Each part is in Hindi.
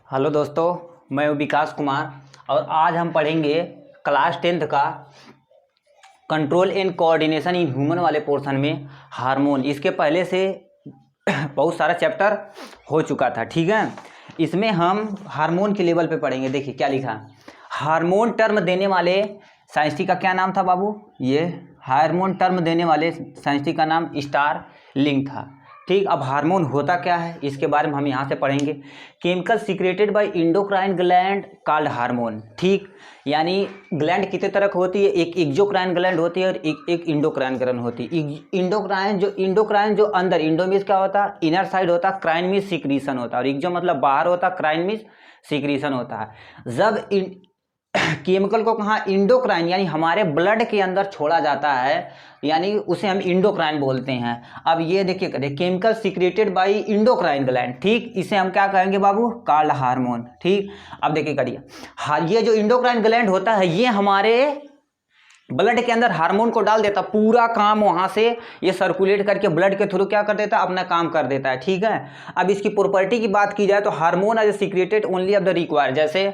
हेलो दोस्तों, मैं हूं विकास कुमार और आज हम पढ़ेंगे क्लास 10th का control and coordination in human वाले पोर्शन में हार्मोन। इसके पहले से बहुत सारा चैप्टर हो चुका था, ठीक है। इसमें हम हार्मोन के लेवल पे पढ़ेंगे। देखिए क्या लिखा, हार्मोन टर्म देने वाले साइंटिस्ट का क्या नाम था बाबू? ये हार्मोन टर्म देने वाले साइंटिस्ट का नाम स्टार लिंक था, ठीक। अब हार्मोन होता क्या है इसके बारे में हम यहाँ से पढ़ेंगे। Chemical secreted by endocrine gland called hormone, ठीक। यानी ग्लैंड कितने तरह की होती है? एक एक्सोक्राइन ग्लैंड होती है और एक इंडोक्राइन ग्लैंड होती है। इंडोक्राइन जो अंदर, इंडो मीन्स क्या होता है? इनर साइड होता है, क्राइन मीन्स सीक्रीशन होता है, और एक्सो मतलब बाहर होता है, क्राइन मीन्स सीक्रीशन होता है। जब केमिकल को कहाँ, इंडोक्राइन यानी हमारे ब्लड के अंदर छोड़ा जाता है, यानी उसे हम इंडोक्राइन बोलते हैं। अब ये देखिए chemical secreted by endocrine gland, ठीक। इसे हम क्या कहेंगे बाबू? कॉल्ड हार्मोन, ठीक। अब देखिए करिए, ये जो इंडोक्राइन ग्लैंड होता है ये हमारे ब्लड के अंदर हार्मोन को डाल देता, पूरा काम वहां से ये सर्कुलेट करके ब्लड के थ्रू क्या कर देता है? अपना काम कर देता है, ठीक है। अब इसकी प्रॉपर्टी की बात की जाए तो hormone are secreted only of the require, जैसे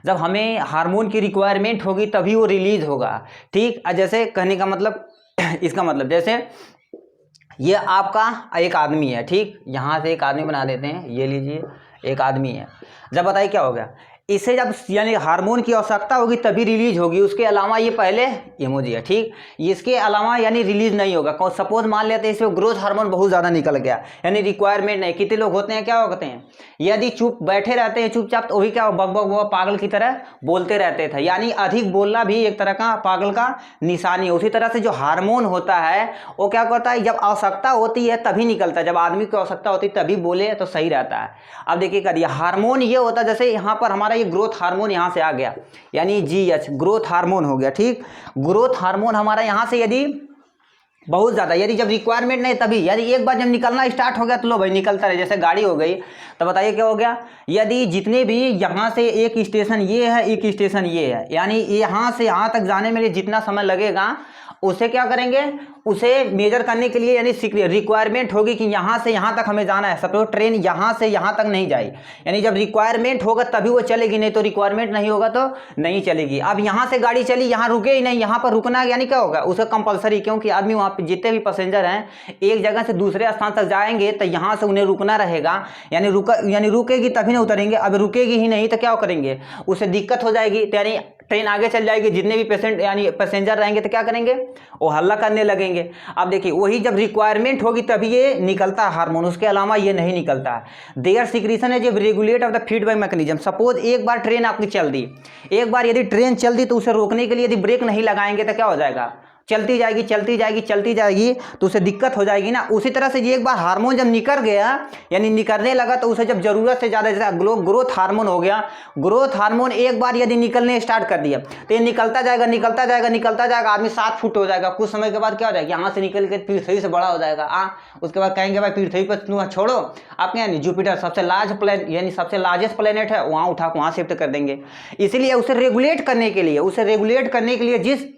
जब हमें हार्मोन की रिक्वायरमेंट होगी तभी वो रिलीज होगा, ठीक। जैसे कहने का मतलब इसका मतलब जैसे ये आपका एक आदमी है, ठीक। यहाँ से एक आदमी बना देते हैं, ये लीजिए एक आदमी है। जब बताइए क्या हो गया, इसे जब यानी हार्मोन की आवश्यकता होगी तभी रिलीज होगी, उसके अलावा ये पहले इमोजी है, ठीक। इसके अलावा यानी रिलीज नहीं होगा। सपोज मान लेते हैं इसमें ग्रोथ हार्मोन बहुत ज़्यादा निकल गया, यानी रिक्वायरमेंट नहीं। कितने लोग होते हैं, क्या होते हैं, यदि चुप बैठे रहते हैं चुपचाप तो वही क्या बक बक बक पागल की तरह बोलते रहते थे, यानी अधिक बोलना भी एक तरह का पागल का निशानी है। उसी तरह से जो हार्मोन होता है वो क्या करता है, जब आवश्यकता होती है तभी निकलता है, जब आदमी को आवश्यकता होती है तभी बोले तो सही रहता है। अब देखिए करिए, हार्मोन ये होता है जैसे यहाँ पर हमारा ये ग्रोथ हार्मोन यहाँ से आ गया, यानी GH ग्रोथ हार्मोन हो गया, ठीक। ग्रोथ हार्मोन हमारा यहाँ से यदि बहुत ज़्यादा, यदि जब रिक्वायरमेंट नहीं तभी, यदि एक बार जब निकलना स्टार्ट हो गया तो लो भाई निकलता रहे, जैसे गाड़ी हो गई तो बताइए क्या हो गया। यदि जितने भी यहाँ से एक स्टेशन ये है, एक स्टेशन ये है, यानी यहाँ से यहाँ तक जाने में जितना समय लगेगा उसे क्या करेंगे, उसे मेजर करने के लिए यानी रिक्वायरमेंट होगी कि यहाँ से यहाँ तक हमें जाना है। सपोज ट्रेन यहाँ से यहाँ तक नहीं जाए, यानी जब रिक्वायरमेंट होगा तभी वो चलेगी, नहीं तो रिक्वायरमेंट नहीं होगा तो नहीं चलेगी। अब यहाँ से गाड़ी चली, यहाँ रुके ही नहीं, यहाँ पर रुकना यानी क्या होगा, उसे कंपलसरी, क्योंकि आदमी वहाँ पे जितने भी पैसेंजर हैं एक जगह से दूसरे स्थान तक जाएंगे तो यहाँ से उन्हें रुकना रहेगा, यानी रुकेगी तभी ना उतरेंगे। अब रुकेगी ही नहीं तो क्या करेंगे, उसे दिक्कत हो जाएगी, तो यानी ट्रेन आगे चल जाएगी, जितने भी पैसेंजर रहेंगे तो क्या करेंगे, वो हल्ला करने लगेंगे। अब देखिए वही जब रिक्वायरमेंट होगी तभी ये निकलता है हार्मोन, उसके अलावा ये नहीं निकलता है। देयर सीक्रेशन है जब regulate of the feedback mechanism. Suppose एक बार ट्रेन आपकी चल दी, एक बार यदि ट्रेन चल दी तो उसे रोकने के लिए यदि ब्रेक नहीं लगाएंगे तो क्या हो जाएगा, चलती जाएगी चलती जाएगी चलती जाएगी, तो उसे दिक्कत हो जाएगी ना। उसी तरह से ये एक बार हार्मोन जब निकल गया यानी निकलने लगा तो उसे जब जरूरत से ज़्यादा, जैसे ग्रोथ हार्मोन हो गया, ग्रोथ हार्मोन एक बार यदि निकलने स्टार्ट कर दिया तो ये निकलता जाएगा निकलता जाएगा निकलता जाएगा, आदमी 7 फुट हो जाएगा। कुछ समय के बाद क्या हो जाएगा, यहाँ से निकल के पृथ्वी से बड़ा हो जाएगा। उसके बाद कहेंगे भाई पृथ्वी पर तुम छोड़ो, आप क्या जुपिटर सबसे लार्ज प्लेनेट यानी सबसे लार्जेस्ट प्लेनेट है, वहाँ उठा वहाँ शिफ्ट कर देंगे। इसलिए उसे रेगुलेट करने के लिए जिस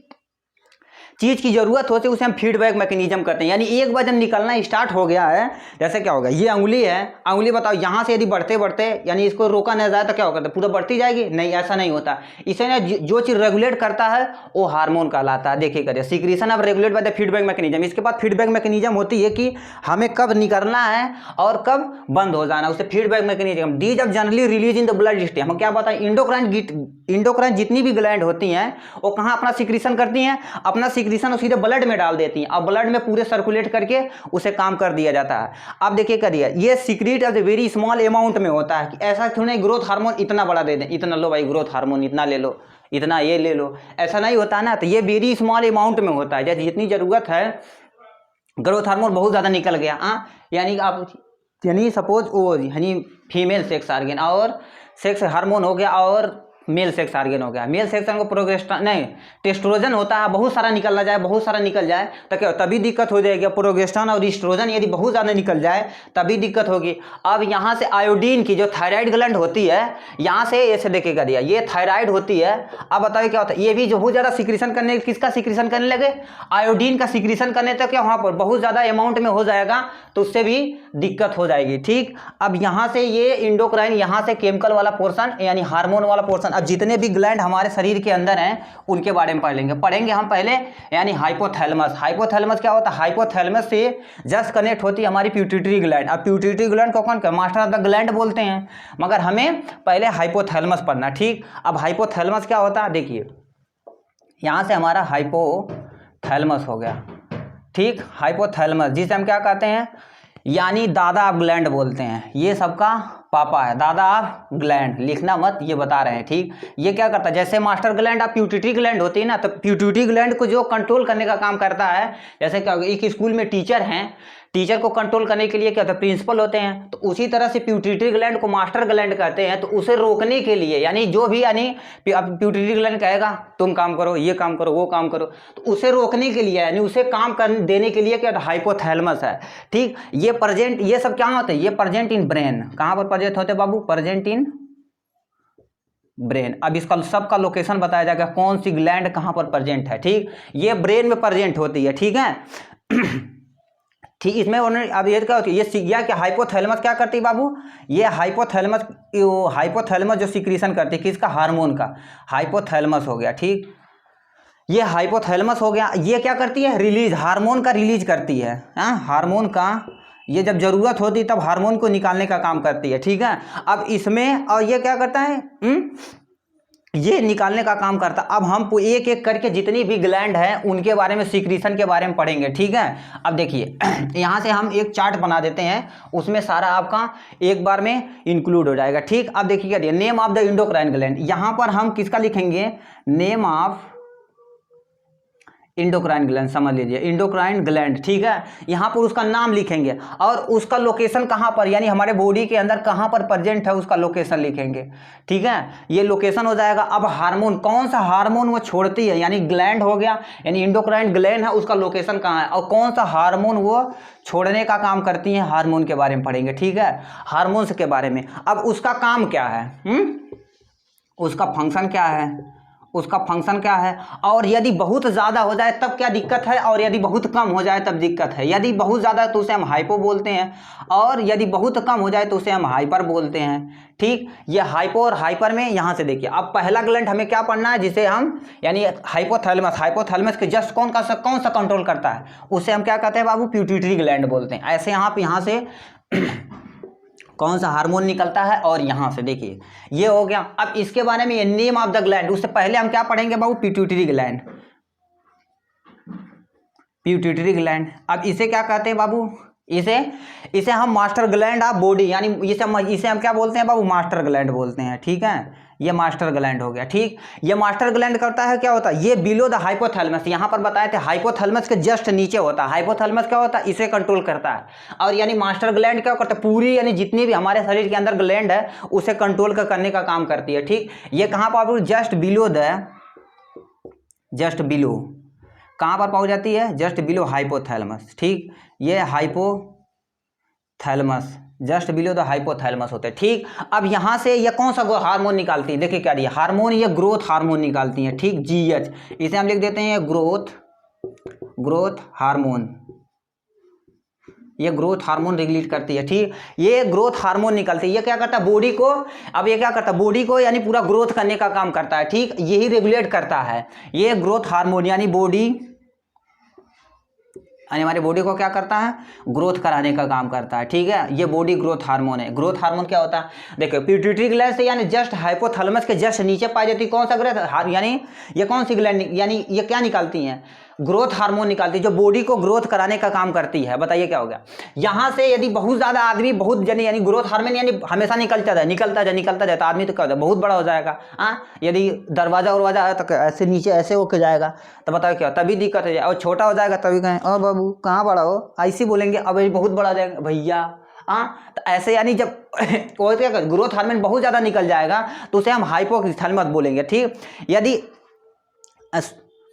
चीज की जरूरत होती है उसे हम फीडबैक मैकेनिज्म करते हैं। यानी एक बार जब निकलना स्टार्ट हो गया है, जैसे क्या होगा, ये अंगुली है, अंगुली बताओ यहाँ से यदि बढ़ते बढ़ते यानी इसको रोका नहीं जाए तो क्या होगा, पूरा बढ़ती जाएगी, नहीं ऐसा नहीं होता। इसे ना जो चीज रेगुलेट करता है वो हार्मोन कहलाता है। देखिए करिए, secretion of regulate by the feedback mechanism. इसके बाद फीडबैक मैकेनिज्म होती है कि हमें कब निकलना है और कब बंद हो जाना, उसे फीडबैक मैकेनिज्म। डी जब generally release in the blood stream, हम क्या बताएं, इंडोक्राइन जितनी भी ग्लैंड होती हैं वो कहाँ अपना सीक्रेशन करती हैं, अपना सीक्रेशन सीधे ब्लड में डाल देती हैं, और ब्लड में पूरे सर्कुलेट करके उसे काम कर दिया जाता है। अब देखिए करिए, ये secret of the very small amount में होता है, कि ऐसा थोड़ा नहीं ग्रोथ हार्मोन इतना बड़ा दे दें, इतना लो भाई ग्रोथ हार्मोन इतना ले लो, इतना ये ले लो, ऐसा नहीं होता ना। तो ये वेरी स्मॉल अमाउंट में होता है, जैसे जितनी जरूरत है। ग्रोथ हार्मोन बहुत ज़्यादा निकल गया, यानी आप यानी सपोज वो यानी फीमेल सेक्स आर्गन और सेक्स हार्मोन हो गया और मेल सेक्स ऑर्गन हो गया। मेल सेक्स को प्रोगेस्टेरोन नहीं, टेस्टोस्टेरोन होता है, बहुत सारा निकलना जाए, बहुत सारा निकल जाए तो क्या तभी दिक्कत हो जाएगी। प्रोगेस्टेरोन और एस्ट्रोजन यदि बहुत ज़्यादा निकल जाए तभी दिक्कत होगी। अब यहाँ से आयोडीन की जो थायराइड ग्लैंड होती है, यहाँ से ऐसे देखिएगा दिया, ये थायराइड होती है। अब बताइए क्या होता है, ये भी जो बहुत ज़्यादा सिक्रीशन करने, किसका सिक्रीशन करने लगे, आयोडीन का सिक्रीशन करने तक क्या वहाँ पर बहुत ज़्यादा अमाउंट में हो जाएगा तो उससे भी दिक्कत हो जाएगी। ठीक, अब यहाँ से ये इंडोक्राइन, यहाँ से केमिकल वाला पोर्शन यानी हार्मोन वाला पोर्शन। अब जितने भी ग्लैंड हमारे शरीर के अंदर हैं उनके बारे में पढ़ेंगे हम पहले, यानी हाइपोथैलेमस। हाइपोथैलेमस क्या होता है, हाइपोथैलेमस से जस्ट कनेक्ट होती है हमारी पिट्यूटरी ग्लैंड। अब पिट्यूटरी ग्लैंड को कौन मास्टर ऑफ द ग्लैंड बोलते हैं, मगर हमें पहले हाइपोथैलेमस पढ़ना। ठीक, अब हाइपोथैलेमस क्या होता है, देखिए यहाँ से हमारा हाइपोथैलेमस हो गया। ठीक, हाइपोथैलेमस जिसे हम क्या कहते हैं, यानी दादा ऑफ ग्लैंड बोलते हैं, ये सबका पापा है, दादा ऑफ ग्लैंड। लिखना मत, ये बता रहे हैं। ठीक, ये क्या करता है, जैसे मास्टर ग्लैंड आप प्यूटिटरी ग्लैंड होती है ना, तो प्यूटिटरी ग्लैंड को जो कंट्रोल करने का काम करता है, जैसे क्या एक स्कूल में टीचर हैं, टीचर को कंट्रोल करने के लिए क्या होता है, प्रिंसिपल होते हैं, तो उसी तरह से प्यूटिटरी ग्लैंड को मास्टर ग्लैंड कहते हैं। तो उसे रोकने के लिए, यानी जो भी, यानी अब प्यूटिटरी ग्लैंड कहेगा तुम काम करो, ये काम करो, वो काम करो, तो उसे रोकने के लिए, यानी उसे काम कर देने के लिए क्या हाइपोथैलेमस है। ठीक, ये प्रेजेंट, ये सब क्या होते हैं, ये प्रेजेंट इन ब्रेन। कहाँ पर प्रेजेंट होते हैं बाबू, प्रेजेंट इन ब्रेन। अब इसका सबका लोकेशन बताया जाएगा, कौन सी ग्लैंड कहाँ पर प्रेजेंट है। ठीक, ये ब्रेन में प्रेजेंट होती है। ठीक है ठीक, इसमें उन्होंने अब ये क्या होती है, ये सीख गया कि हाइपोथैलेमस क्या करती है बाबू, ये हाइपोथैलेमस जो सिक्रीशन करती है किसका, हार्मोन का, हाइपोथैलेमस हो गया। ठीक, ये हाइपोथैलेमस हो गया, ये क्या करती है, रिलीज, हार्मोन का रिलीज करती है। हार्मोन का, ये जब जरूरत होती तब हार्मोन को निकालने का काम करती है। ठीक है, अब इसमें और ये क्या करता है, ये निकालने का काम करता। अब हम एक एक करके जितनी भी ग्लैंड है उनके बारे में, सिक्रीशन के बारे में पढ़ेंगे। ठीक है, अब देखिए यहाँ से हम एक चार्ट बना देते हैं, उसमें सारा आपका एक बार में इंक्लूड हो जाएगा। ठीक, अब देखिए क्या दिया, name of the endocrine gland. यहाँ पर हम किसका लिखेंगे, नेम ऑफ इंडोक्राइन ग्लैंड, समझ लीजिए इंडोक्राइन ग्लैंड। ठीक है, यहाँ पर उसका नाम लिखेंगे और उसका लोकेशन कहाँ पर, यानी हमारे बॉडी के अंदर कहाँ पर प्रेजेंट है उसका लोकेशन लिखेंगे। ठीक है, ये लोकेशन हो जाएगा। अब हार्मोन, कौन सा हार्मोन वो छोड़ती है, यानी ग्लैंड हो गया, यानी इंडोक्राइन ग्लैंड है, उसका लोकेशन कहाँ है और कौन सा हार्मोन वो छोड़ने का काम करती है, हार्मोन के बारे में पढ़ेंगे। ठीक है, हार्मोन्स के बारे में। अब उसका काम क्या है, उसका फंक्शन क्या है, उसका फंक्शन क्या है, और यदि बहुत ज़्यादा हो जाए तब क्या दिक्कत है, और यदि बहुत कम हो जाए तब दिक्कत है। यदि बहुत ज़्यादा तो उसे हम हाइपो बोलते हैं, और यदि बहुत कम हो जाए तो उसे हम हाइपर बोलते हैं। ठीक, ये हाइपो और हाइपर में यहाँ से देखिए, अब पहला ग्लैंड हमें क्या पढ़ना है, जिसे हम, यानी हाइपोथैलेमस, हाइपोथैलेमस के जस्ट कौन सा कंट्रोल करता है, उसे हम क्या कहते हैं बाबू, पिट्यूटरी ग्लैंड बोलते हैं। ऐसे यहाँ से कौन सा हार्मोन निकलता है, और यहाँ से देखिए ये हो गया। अब इसके बारे में, ये नेम ऑफ द ग्लैंड, उससे पहले हम क्या पढ़ेंगे बाबू, पिट्यूटरी ग्लैंड, पिट्यूटरी ग्लैंड। अब इसे क्या कहते हैं बाबू, इसे हम मास्टर ग्लैंड ऑफ बॉडी, यानी इसे हम क्या बोलते हैं बाबू, मास्टर ग्लैंड बोलते हैं। ठीक है, ये मास्टर ग्लैंड हो गया। ठीक, ये मास्टर ग्लैंड करता है, क्या होता है, ये बिलो द हाइपोथैलेमस, यहाँ पर बताए थे हाइपोथैलेमस के जस्ट नीचे होता है। हाइपोथैलेमस क्या होता है, इसे कंट्रोल करता है, और यानी मास्टर ग्लैंड क्या करता है, पूरी यानी जितनी भी हमारे शरीर के अंदर ग्लैंड है उसे कंट्रोल करने का काम करती है। ठीक, ये कहाँ पर, जस्ट बिलो कहाँ पर पहुँच जाती है, जस्ट बिलो हाइपोथैलेमस। ठीक, ये hypothalamus, just below the hypothalamus होते हैं। ठीक, अब यहाँ से ये कौन सा हार्मोन निकालती है, देखिए क्या दिया, हार्मोन, ये ग्रोथ हार्मोन निकालती है। ठीक, GH, इसे हम लिख देते हैं ग्रोथ हार्मोन, ये ग्रोथ हार्मोन रेगुलेट करती है। ठीक, ये ग्रोथ हार्मोन निकलती है, ये क्या करता है, बॉडी को, अब ये क्या करता है, बॉडी को यानी पूरा ग्रोथ करने का काम करता है। ठीक, यही रेगुलेट करता है ये ग्रोथ हार्मोन, यानी हमारी बॉडी को क्या करता है, ग्रोथ कराने का काम करता है। ठीक है, ये बॉडी ग्रोथ हार्मोन है। ग्रोथ हार्मोन क्या होता है, देखो पिट्यूटरी ग्लैंड से, यानी जस्ट हाइपोथैलेमस के जस्ट नीचे पाई जाती कौन सा ग्लैंड, यानी ये कौन सी ग्लैंड, यानी ये क्या निकालती हैं, ग्रोथ हार्मोन निकालती है, जो बॉडी को ग्रोथ कराने का काम करती है। बताइए क्या हो गया, यहाँ से यदि बहुत ज़्यादा आदमी, बहुत जने, यानी ग्रोथ हार्मोन यानी हमेशा निकलता जाए तो आदमी तो क्या होता है, बहुत बड़ा हो जाएगा। यदि दरवाजा उरवाजा है तो ऐसे नीचे ऐसे होके जाएगा, तो बताओ क्या, तभी दिक्कत हो जाए। और छोटा हो जाएगा तभी कहें, और बाबू कहाँ बड़ा हो, ऐसे बोलेंगे, अब बहुत बड़ा हो जाएगा भैया, हाँ, तो ऐसे यानी जब वो क्या ग्रोथ हार्मोन बहुत ज़्यादा निकल जाएगा तो उसे हम हाइपोथैलेमस बोलेंगे। ठीक, यदि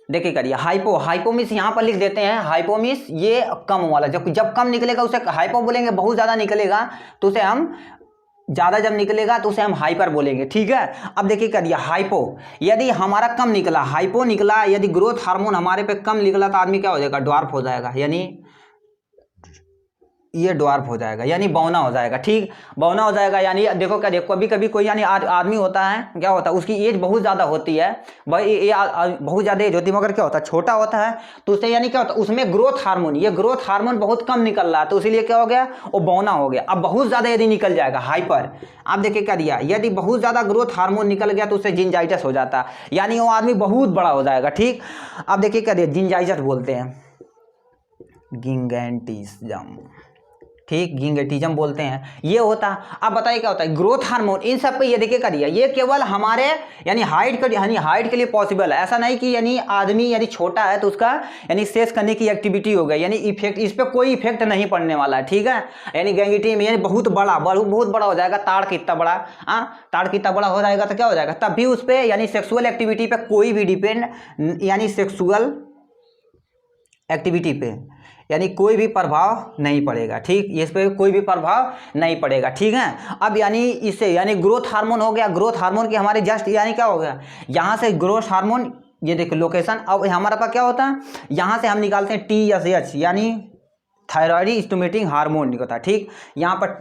देखिए करिए हाइपोमिस यहाँ पर लिख देते हैं, हाइपोमिस ये कम वाला, जब कम निकलेगा उसे हाइपो बोलेंगे, बहुत ज़्यादा निकलेगा तो उसे हम ज़्यादा जब निकलेगा तो उसे हम हाइपर बोलेंगे। ठीक है, अब देखिए करिए हाइपो, यदि हमारा कम निकला, हाइपो निकला, यदि ग्रोथ हार्मोन हमारे पे कम निकला तो आदमी क्या हो जाएगा, ड्वार्फ हो जाएगा, यानी ये ड्वार्फ हो जाएगा, यानी बौना हो जाएगा। ठीक, बौना हो जाएगा, यानी देखो क्या, देखो कभी कभी कोई यानी आदमी होता है, क्या होता है उसकी एज बहुत ज़्यादा होती है, भाई ये बहुत ज़्यादा एज होती है, मगर क्या होता है छोटा होता है तो उससे यानी क्या होता है उसमें ग्रोथ हार्मोन, ये ग्रोथ हार्मोन बहुत कम निकल रहा है तो इसीलिए क्या हो गया, वो बौना हो गया। अब बहुत ज़्यादा यदि निकल जाएगा हाइपर, आप देखिए क्या दिया, यदि बहुत ज़्यादा ग्रोथ हार्मोन निकल गया तो उससे जिंजाइटिस हो जाता है, यानी वो आदमी बहुत बड़ा हो जाएगा। ठीक, अब देखिए क्या दिया, जिंजाइटिस बोलते हैं, गिंगेटिज्म। ठीक, गिंगेटिज्म बोलते हैं, ये होता। अब बताइए क्या होता है ग्रोथ हार्मोन, इन सब पे ये देखिए करिए, ये केवल हमारे यानी हाइट के लिए पॉसिबल है, ऐसा नहीं कि यानी आदमी यानी छोटा है तो उसका यानी सेक्स करने की एक्टिविटी हो गई, यानी इफेक्ट, इस पर कोई इफेक्ट नहीं पड़ने वाला है। ठीक है, यानी गिंगेटिज्म यानी बहुत बड़ा हो जाएगा, ताड़ कितना बड़ा, ताड़ कितना बड़ा हो जाएगा तो क्या हो जाएगा, तब भी उस पर यानी सेक्सुअल एक्टिविटी पे कोई भी डिपेंड, यानी सेक्सुअल एक्टिविटी पे यानी कोई भी प्रभाव नहीं पड़ेगा। ठीक, इस पे कोई भी प्रभाव नहीं पड़ेगा। ठीक है, अब यानी इससे यानी ग्रोथ हार्मोन हो गया, ग्रोथ हार्मोन की हमारे जस्ट यानी क्या हो गया, यहाँ से ग्रोथ हार्मोन, ये देखो लोकेशन, अब हमारे पास क्या होता है, यहाँ से हम निकालते हैं TSH यानी थायराइड स्टिमुलेटिंग हार्मोन निकलता है। ठीक, यहाँ पर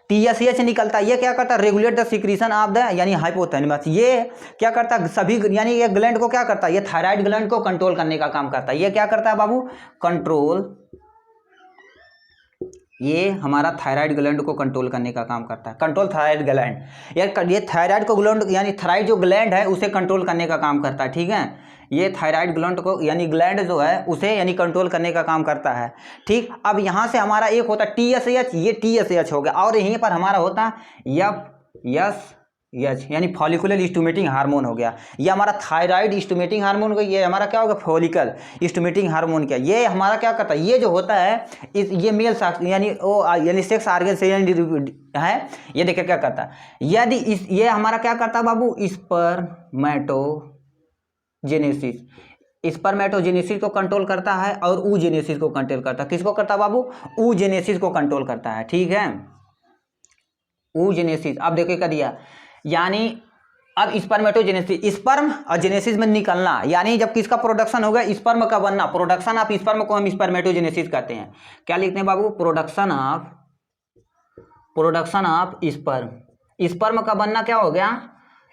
TSH निकलता है, ये क्या करता है, regulate the secretion of the यानी हाइपोथैलेमस, ये क्या करता है सभी यानी ये ग्लैंड को क्या करता है, ये थायराइड ग्लैंड को कंट्रोल करने का काम करता है। ये क्या करता है बाबू, कंट्रोल, ये हमारा थायराइड ग्लैंड को कंट्रोल करने का काम करता है, कंट्रोल थायराइड ग्लैंड, ये थायराइड को ग्लैंड यानी थायराइड जो ग्लैंड है उसे कंट्रोल करने का काम करता है। ठीक है, ये थायराइड ग्लैंड को यानी ग्लैंड जो है उसे यानी कंट्रोल करने का काम करता है। ठीक, अब यहाँ से हमारा एक होता है TSH, ये TSH हो गया, और यहीं पर हमारा होता है FSH यानी फॉलिकुलर स्टिमुलेटिंग हार्मोन हो गया, ये हमारा थायराइड स्टिमुलेटिंग हार्मोन हो गया, ये हमारा क्या होगा फॉलिकल स्टिमुलेटिंग हार्मोन क्या, ये हमारा क्या करता है, ये जो होता है ये मेल यानी वो यानी सेक्स ऑर्गन से है, ये देखिए क्या करता है, यदि ये हमारा क्या करता है बाबू, स्पर्मेटोजेनेसिस को कंट्रोल करता है और oogenesis को कंट्रोल करता है। किसको करता है बाबू, oogenesis को कंट्रोल करता है। ठीक है, oogenesis, अब देखिए क्या दिया, यानी अब स्पर्मेटोजेनेसिस, स्पर्म और जेनेसिस में निकलना, यानी जब किसका प्रोडक्शन होगा, स्पर्म का बनना, प्रोडक्शन ऑफ स्पर्म को हम स्पर्मेटोजेनेसिस कहते हैं। क्या लिखते हैं बाबू, प्रोडक्शन ऑफ स्पर्म का बनना क्या हो गया,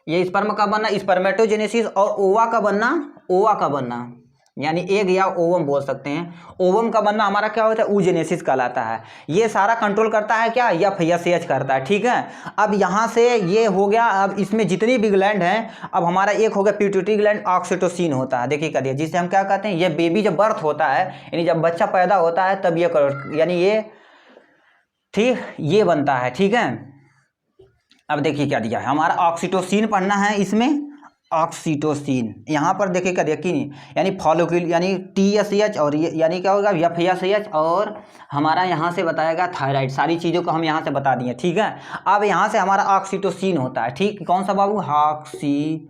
ये स्पर्म का बनना स्पर्मेटोजेनेसिस, और ओवा का बनना यानी एग या ओवम बोल सकते हैं, ओवम का बनना हमारा क्या होता है, oogenesis कहलाता है। ये सारा कंट्रोल करता है क्या, FSH करता है। ठीक है, अब यहाँ से ये हो गया, अब इसमें जितनी भी ग्लैंड हैं, अब हमारा एक हो गया पिट्यूटरी ग्लैंड, ऑक्सीटोसिन होता है, देखिए करिए, जिसे हम क्या कहते हैं, ये बेबी जब बर्थ होता है यानी जब बच्चा पैदा होता है तब ये यानी ये ठीक ये बनता है। ठीक है, अब देखिए क्या दिया है, हमारा ऑक्सीटोसिन पढ़ना है, इसमें ऑक्सीटोसिन यहाँ पर देखिए क्या देखिए यानी फॉलिक्यूल यानी TSH और ये यानी क्या होगा FSH, और हमारा यहाँ से बताएगा थायराइड, सारी चीज़ों को हम यहाँ से बता दिए। ठीक है, अब यहाँ से हमारा ऑक्सीटोसिन होता है। ठीक, कौन सा बाबू, ऑक्सीटोसिन,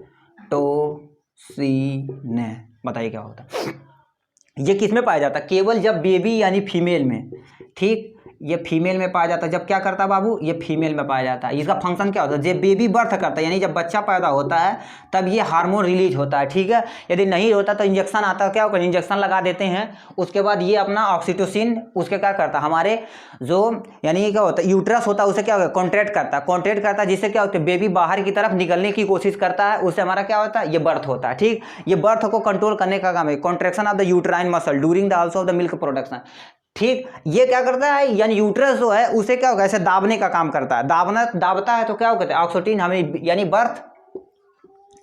बताइए क्या होता है, ये किस में पाया जाता है, केवल जब बेबी यानी फीमेल में। ठीक, ये फीमेल में पाया जाता है, जब क्या करता है बाबू, ये फीमेल में पाया जाता है। इसका फंक्शन क्या होता है, जब बेबी बर्थ करता है यानी जब बच्चा पैदा होता है तब ये हार्मोन रिलीज होता है। ठीक है, यदि नहीं होता तो इंजेक्शन आता है, क्या होगा, इंजेक्शन लगा देते हैं, उसके बाद ये अपना ऑक्सीटोसिन उसके क्या करता है, हमारे जो यानी क्या होता है यूट्रस होता है उसे क्या होगा, कॉन्ट्रैक्ट करता है, जिससे क्या होता है बेबी बाहर की तरफ निकलने की कोशिश करता है, उससे हमारा क्या होता है, ये बर्थ होता है। ठीक, ये बर्थ को कंट्रोल करने का काम है, contraction of the uterine muscle during the also of the milk production. ठीक, ये क्या करता है, यानी यूट्रस जो है उसे क्या होगा, ऐसे दाबने का काम करता है, दाबता है तो क्या होता है, ऑक्सीटोसिन हमें यानी बर्थ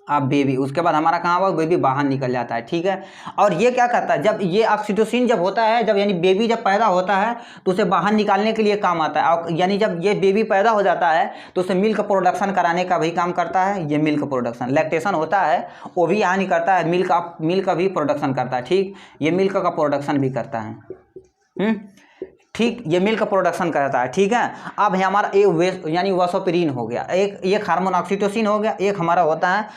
अब बेबी, उसके बाद हमारा कहाँ हुआ, बेबी बाहर निकल जाता है। ठीक है, और ये क्या करता है, जब ये ऑक्सीटोसिन जब होता है, जब यानी बेबी जब पैदा होता है तो उसे बाहर निकालने के लिए काम आता है, यानी जब ये बेबी पैदा हो जाता है तो उसे मिल्क प्रोडक्शन कराने का भी काम करता है, ये मिल्क प्रोडक्शन, लैक्टेशन होता है वो भी यहाँ नहीं करता है, मिल्क का भी प्रोडक्शन करता है। ठीक, ये मिल्क का प्रोडक्शन भी करता है। ठीक, ये मिल्क प्रोडक्शन करता है। ठीक है, अब है हमारा एक यानी वसोप्रीन हो गया, एक हार्मोन ऑक्सीटोसिन हो गया, एक हमारा होता है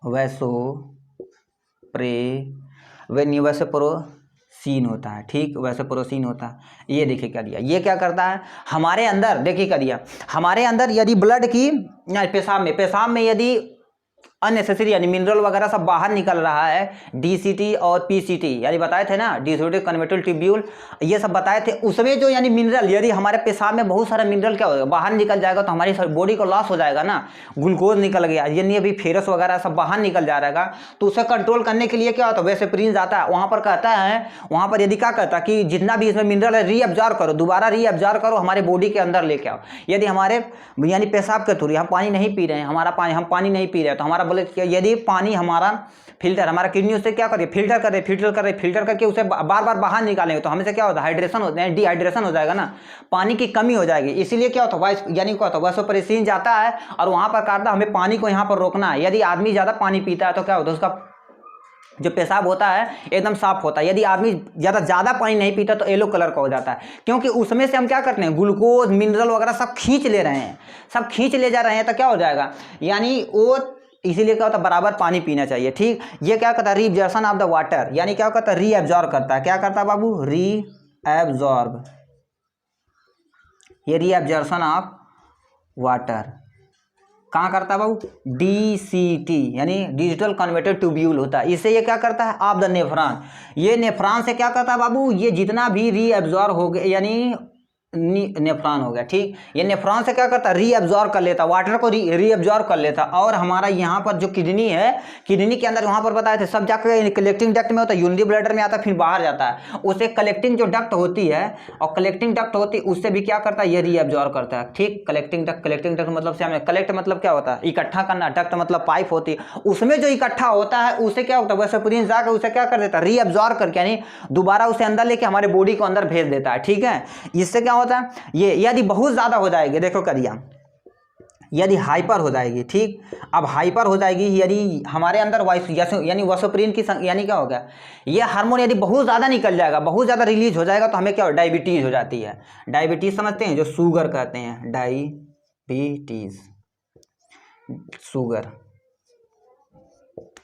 वैसोप्रोसीन होता है। ठीक, वैसोप्रोसीन होता है। ये देखिए क्या दिया, ये क्या करता है हमारे अंदर, देखिए क्या दिया, हमारे अंदर यदि ब्लड की पेशाब में यदि अननेसेसरी यानी मिनरल वगैरह सब बाहर निकल रहा है, डीसीटी और पीसीटी यानी बताए थे ना, डिसोडिक कन्वर्टेबल ट्यूब्यूल, ये सब बताए थे। उसमें जो यानी मिनरल, यदि हमारे पेशाब में बहुत सारा मिनरल क्या होगा बाहर निकल जाएगा तो हमारी बॉडी को लॉस हो जाएगा ना, ग्लूकोज निकल गया, यानी अभी फेरस वगैरह सब बाहर निकल जा रहेगा, तो उसे कंट्रोल करने के लिए क्या होता है, वैसेप्रीन जाता है वहाँ पर, कहता है वहाँ पर यदि क्या कहता है कि जितना भी इसमें मिनरल है रीअब्जॉर्ब करो, दोबारा रीअब्जॉर्ब करो, हमारे बॉडी के अंदर लेके आओ। यदि हमारे यानी पेशाब के थ्रू हम पानी नहीं पी रहे हैं, हम पानी नहीं पी रहे हैं, तो हमारा बोले यदि पानी हमारा फिल्टर, हमारा किडनी उससे क्या करे, फिल्टर करके उसे बार बार बाहर निकालेंगे तो हमें से क्या होता है, हाइड्रेशन होता है, डिहाइड्रेशन हो जाएगा ना, पानी की कमी हो जाएगी। इसीलिए क्या होता है, यानी क्या होता है, वैसोप्रेसिन जाता है और वहां पर कहता है हमें पानी को यहाँ पर रोकना है। यदि आदमी ज्यादा पानी पीता है तो क्या होता है, उसका जो पेशाब होता है एकदम साफ होता है। यदि आदमी ज़्यादा पानी नहीं पीता तो येलो कलर का हो जाता है, क्योंकि उसमें से हम क्या करते हैं, ग्लूकोज मिनरल वगैरह सब खींच ले रहे हैं, सब खींच ले जा रहे हैं, तो क्या हो जाएगा, यानी वो इसीलिए क्या होता है बराबर पानी पीना चाहिए। ठीक, ये क्या करता है, रीअब्जॉर्प्शन ऑफ द वाटर, यानी क्या करता है, रीअब्जॉर्ब करता है। क्या करता है बाबू, रीअब्जॉर्ब, ये रीअब्जॉर्प्शन ऑफ वाटर कहाँ करता है बाबू, डीसीटी यानी डिजिटल कन्वर्टेड ट्यूब्यूल होता है। इससे ये क्या करता है, ऑफ द नेफ्रॉन, ये नेफ्रॉन से क्या करता है बाबू, ये जितना भी रीअब्जॉर्ब हो गया यानी नेफ्रॉन हो गया। ठीक, ये नेफ्रॉन से क्या करता है, रीअब्जॉर्ब कर लेता, वाटर को रीअब्जॉर्ब कर लेता। और हमारा यहाँ पर जो किडनी है, किडनी के अंदर वहाँ पर बताए थे सब जाकर कलेक्टिंग डक्ट में होता है, यूरिनरी ब्लैडर में आता है, फिर बाहर जाता है, उसे कलेक्टिंग जो डक्ट होती है, और कलेक्टिंग डक्ट होती है उससे भी क्या करता है, ये रीअब्जॉर्ब करता है। ठीक, कलेक्टिंग डक्ट मतलब से हमें कलेक्ट मतलब क्या होता है, इकट्ठा करना, डक्ट मतलब पाइप होती है, उसमें जो इकट्ठा होता है उसे क्या होता है, वैसेप्रीन जाकर उसे क्या कर देता है, रीअब्जॉर्ब करके, यानी दोबारा उसे अंदर लेके हमारे बॉडी को अंदर भेज देता है। ठीक है, इससे क्या होता है, ये यदि बहुत ज्यादा हो जाएगी, देखो करिया, यदि हाइपर हो जाएगी। ठीक, अब हाइपर हो जाएगी यदि हमारे अंदर यानी वैसोप्रीन की यानी क्या हो गया, ये हार्मोन यदि बहुत ज़्यादा निकल जाएगा, बहुत ज़्यादा रिलीज हो जाएगा तो हमें क्या हो, डायबिटीज़ हो जाती है। डायबिटीज़ समझते हैं, जो शुगर कहते हैं, डायबिटीज़, शुगर।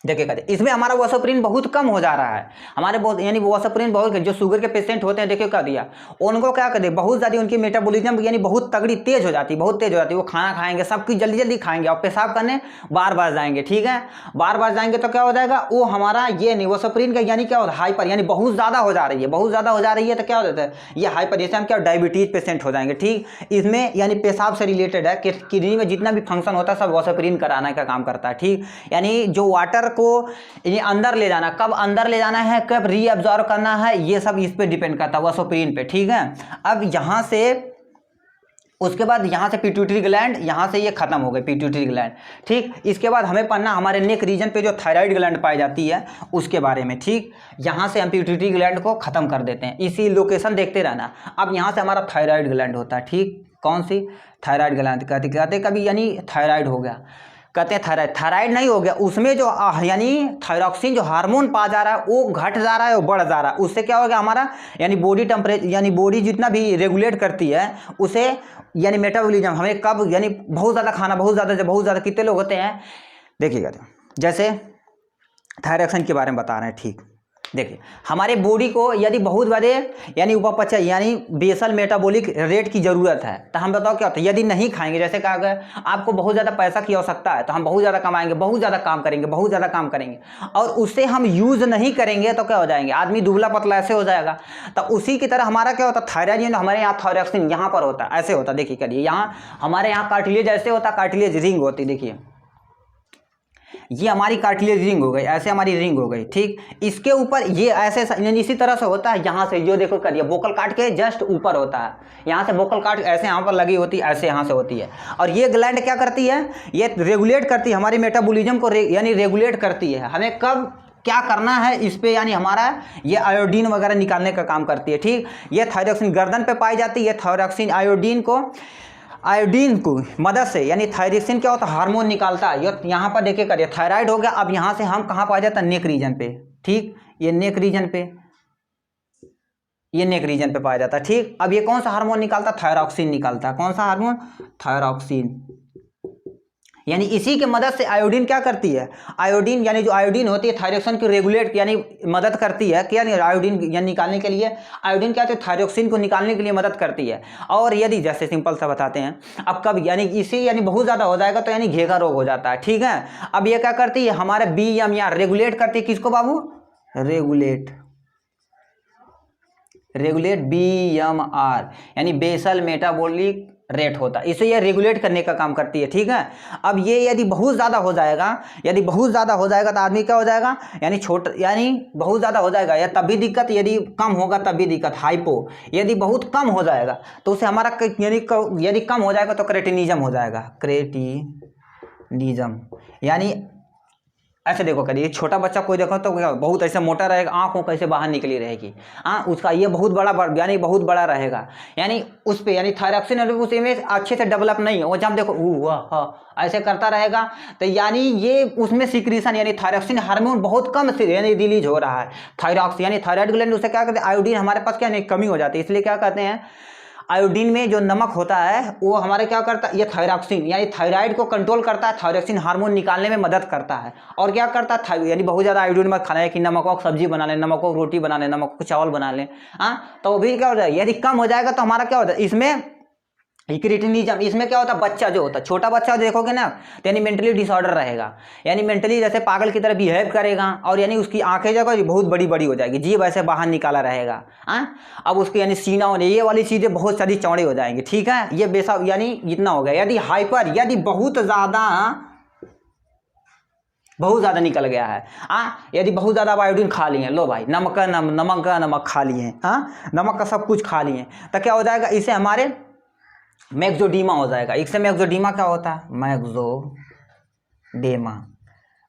देखिए कहते इसमें हमारा वैसोप्रीन बहुत कम हो जा रहा है, हमारे बहुत यानी वैसोप्रीन बहुत, जो शुगर के पेशेंट होते हैं, देखिए क्या दिया, उनको क्या कर दे, बहुत ज़्यादा उनकी मेटाबॉलिज्म यानी बहुत तगड़ी तेज हो जाती है, बहुत तेज हो जाती है, वो खाना खाएंगे सब कुछ जल्दी जल्दी खाएंगे और पेशाब करने बार बार जाएंगे। ठीक है, बार बार जाएंगे तो क्या हो जाएगा, वो हमारा ये नहीं वैसोप्रीन का यानी क्या होता है, हाइपर, यानी बहुत ज़्यादा हो जा रही है, बहुत ज़्यादा हो जा रही है तो क्या हो जाता है, ये हाइपर, जैसे हम क्या डायबिटीज़ पेशेंट हो जाएंगे। ठीक, इसमें यानी पेशाब से रिलेटेड है कि किडनी में जितना भी फंक्शन होता है सब वैसोप्रीन कराने का काम करता है। ठीक, यानी जो वाटर को ये अंदर ले जाना, कब अंदर ले जाना है, कब रीअब्जॉर्ब करना है, ये सब इस पे डिपेंड करता है, वैसोप्रीन पे। ठीक है, अब यहाँ से उसके बाद यहाँ से पिट्यूटरी ग्लैंड, यहाँ से ये खत्म हो गए पिट्यूटरी ग्लैंड। ठीक, इसके बाद हमें पढ़ना हमारे नेक रीजन पे जो थायराइड ग्लैंड पाई जाती है उसके बारे में। ठीक, यहाँ से हम पिट्यूटरी ग्लैंड को खत्म कर देते हैं, इसी लोकेशन देखते रहना। अब यहाँ से हमारा थायराइड ग्लैंड होता है। ठीक, कौन सी, थायराइड ग्लैंड कहते कभी यानी थायराइड हो गया, कहते हैं थायराइड नहीं हो गया, उसमें जो यानी थायरॉक्सिन जो हार्मोन पा जा रहा है वो घट जा रहा है, वो बढ़ जा रहा है, उससे क्या हो गया हमारा यानी बॉडी टेम्परेचर, यानी बॉडी जितना भी रेगुलेट करती है उसे, यानी मेटाबॉलिज्म हमें कब, यानी बहुत ज़्यादा खाना, बहुत ज़्यादा कितने लोग होते हैं, देखिएगा जैसे थायरॉक्सिन के बारे में बता रहे हैं। ठीक, देखिए हमारे बॉडी को यदि बहुत बड़े यानी उपापचय यानी बेसल मेटाबॉलिक रेट की ज़रूरत है, तो हम बताओ क्या होता है, यदि नहीं खाएंगे, जैसे कहा गया आपको बहुत ज़्यादा पैसा की आवश्यकता है तो हम बहुत ज़्यादा कमाएंगे, बहुत ज़्यादा काम करेंगे और उससे हम यूज़ नहीं करेंगे तो क्या हो जाएंगे, आदमी दुबला पतला ऐसे हो जाएगा। तो उसी की तरह हमारा क्या होता है, थायराइड हमारे यहाँ थायरॉक्सिन यहाँ पर होता है, ऐसे होता है, देखिए करिए, यहाँ हमारे यहाँ कार्टिलेज ऐसे होता है, कार्टिलेज रिंग होती, देखिए ये हमारी कार्टिलेज रिंग हो गई, ऐसे हमारी रिंग हो गई। ठीक, इसके ऊपर ये ऐसे इसी तरह से होता है, यहाँ से जो देखो करिए बोकल काट के जस्ट ऊपर होता है, यहाँ से बोकल काट ऐसे यहाँ पर लगी होती है, ऐसे यहाँ से होती है। और ये ग्लैंड क्या करती है, ये रेगुलेट करती है हमारी मेटाबॉलिज्म को, यानी रेगुलेट करती है हमें कब क्या करना है इस पे, यानी हमारा ये आयोडीन वगैरह निकालने का काम करती है। ठीक, ये थायरॉक्सिन गर्दन पे पाई जाती है, थायरॉक्सिन आयोडीन को मदद से, यानी थायरॉक्सिन क्या होता है, हार्मोन निकालता है। यहाँ पर देखे करिए थायराइड हो गया, अब यहाँ से हम कहाँ पाया जाता है, नेक रीजन पे। ठीक, ये नेक रीजन पे, ये नेक रीजन पे पाया जाता है। ठीक, अब ये कौन सा हार्मोन निकालता है? थायरॉक्सिन निकालता है। कौन सा हार्मोन? थायरॉक्सिन। यानी इसी के मदद से आयोडीन क्या करती है? आयोडीन यानी जो आयोडीन होती है थायरॉक्सिन को रेगुलेट यानी मदद करती है। क्या नहीं, आयोडीन यानी निकालने के लिए आयोडीन क्या होती है? थायरॉक्सिन को निकालने के लिए मदद करती है। और यदि जैसे सिंपल सा बताते हैं, अब कब यानी इसी यानी बहुत ज़्यादा हो जाएगा तो यानी घेघा रोग हो जाता है। ठीक है, अब ये क्या करती है? हमारे BMR रेगुलेट करती है। किसको बाबू? रेगुलेट BMR यानी बेसल मेटाबॉलिक रेट होता है, इसे ये रेगुलेट करने का काम करती है। ठीक है, अब ये यदि बहुत ज़्यादा हो जाएगा, यदि बहुत ज़्यादा हो जाएगा तो आदमी क्या हो जाएगा? यानी छोटा यानी बहुत ज़्यादा हो जाएगा या तब भी दिक्कत, यदि कम होगा तब भी दिक्कत। हाइपो यदि बहुत कम हो जाएगा तो उसे हमारा यदि कम हो जाएगा तो क्रेटिनिज्म हो जाएगा। क्रेटिनिज्म यानी ऐसे देखो, करिए छोटा बच्चा कोई देखो तो बहुत ऐसे मोटा रहेगा, आँखों कैसे बाहर निकली रहेगी, उसका ये बहुत बड़ा यानी बहुत बड़ा रहेगा, यानी उस पर यानी थायरॉक्सिन उस इमेज अच्छे से डेवलप नहीं है। वो जब देखो ऐसे करता रहेगा तो यानी ये उसमें सिक्रीशन यानी थायरॉक्सिन हार्मोन बहुत कम से यानी रिलीज हो रहा है। थायरॉक्सिन यानी थायराइड ग्लैंड उसे क्या कहते हैं? आयोडीन हमारे पास क्या नहीं कमी हो जाती है, इसलिए क्या कहते हैं? आयोडीन में जो नमक होता है वो हमारे क्या करता है? ये थायरॉक्सिन यानी थायराइड को कंट्रोल करता है, थायरॉक्सिन हार्मोन निकालने में मदद करता है। और क्या करता है? यानी बहुत ज़्यादा आयोडीन मत खाना है कि नमक को सब्जी बना लें, नमक को रोटी बना लें, नमक को चावल बना लें, तो वो भी क्या हो जाएगा? यदि कम हो जाएगा तो हमारा क्या होता है? इसमें क्रिटिनिज्म, इसमें क्या होता है? बच्चा जो होता है, छोटा बच्चा देखोगे ना तो यानी मेंटली डिसऑर्डर रहेगा, यानी मेंटली जैसे पागल की तरह बिहेव करेगा, और यानी उसकी आंखें जो बहुत बड़ी बड़ी हो जाएगी, जीभ ऐसे बाहर निकाला रहेगा। अब उसकी यानी सीना होने ये वाली चीज़ें बहुत सारी चौड़ी हो जाएंगी। ठीक है, ये बेसा यानी इतना हो गया। यदि हाइपर यदि बहुत ज़्यादा निकल गया है, यदि बहुत ज़्यादा आयोडीन खा लिए, लो भाई नमक खा लिए, नमक का सब कुछ खा लिए, तो क्या हो जाएगा? इसे हमारे मैक्सोडीमा हो जाएगा। इससे मैक्सोडीमा क्या होता है?